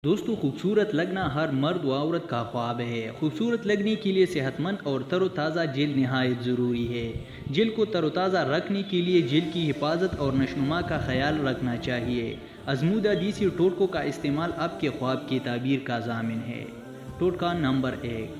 دوستو، خوبصورت لگنا ہر مرد و عورت کا خواب ہے۔ خوبصورت لگنے کے لیے صحت مند اور تر و تازہ جلد نہایت ضروری ہے۔ جلد کو تر و تازہ رکھنے کے لیے جلد کی حفاظت اور نشوونما کا خیال رکھنا چاہیے۔ ازمودہ دیسی ٹوٹکوں کا استعمال آپ کے خواب کی تعبیر کا ضامن ہے۔ ٹوٹکا نمبر 1: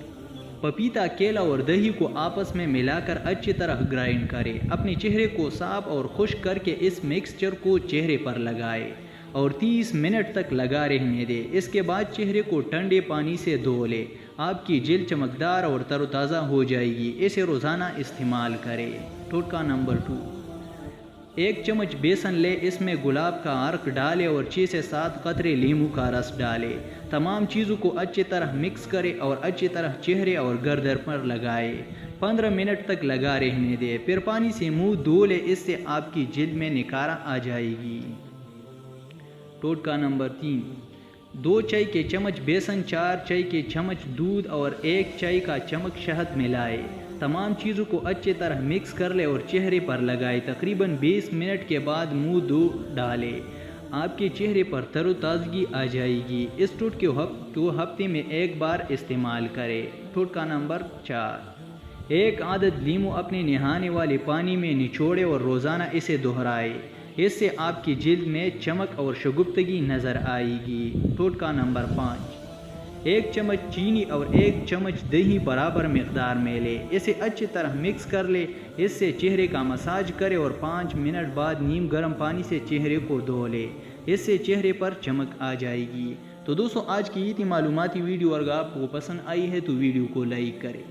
پپیتا، کیلا اور دہی کو آپس میں ملا کر اچھی طرح گرائنڈ کریں۔ اپنے چہرے کو صاف اور خشک کر کے اس مکسچر کو چہرے پر لگائیں اور 30 منٹ تک لگا رہنے دیں۔ اس کے بعد چہرے کو ٹھنڈے پانی سے دھو لیں۔ آپ کی جلد چمکدار اور تر و تازہ ہو جائے گی۔ اسے روزانہ استعمال کریں۔ ٹوٹکا نمبر 2: 1 چمچ بیسن لیں، اس میں گلاب کا عرق ڈالیں اور 6 سے 7 قطرے لیموں کا رس ڈالیں۔ تمام چیزوں کو اچھی طرح مکس کریں اور اچھی طرح چہرے اور گردن پر لگائیں۔ 15 منٹ تک لگا رہنے دیں، پھر پانی سے منہ دھو لیں۔ اس سے آپ کی جلد میں نکھار آ جائے گی۔ ٹوٹکا نمبر 3: 2 چائے کے چمچ بیسن، 4 چائے کے چمچ دودھ اور 1 چائے کا چمچ شہد ملائیں۔ تمام چیزوں کو اچھی طرح مکس کر لیں اور چہرے پر لگائیں۔ تقریباً 20 منٹ کے بعد منہ دھو ڈالیں۔ آپ کے چہرے پر تر و تازگی آ جائے گی۔ اس ٹوٹکے کو ہفتے میں 1 بار استعمال کریں۔ ٹوٹکا نمبر 4: 1 عدد لیموں اپنے نہانے والے پانی میں نچوڑیں اور روزانہ اسے دہرائیں۔ اس سے آپ کی جلد میں چمک اور شگفتگی نظر آئے گی۔ ٹوٹکا نمبر 5: 1 چمچ چینی اور 1 چمچ دہی برابر مقدار میں لیں۔ اسے اچھی طرح مکس کر لیں۔ اس سے چہرے کا مساج کریں اور 5 منٹ بعد نیم گرم پانی سے چہرے کو دھو لیں۔ اس سے چہرے پر چمک آ جائے گی۔ تو دوستو، آج کی یہ تھی معلوماتی ویڈیو، اگر آپ کو پسند آئی ہے تو ویڈیو کو لائک کریں۔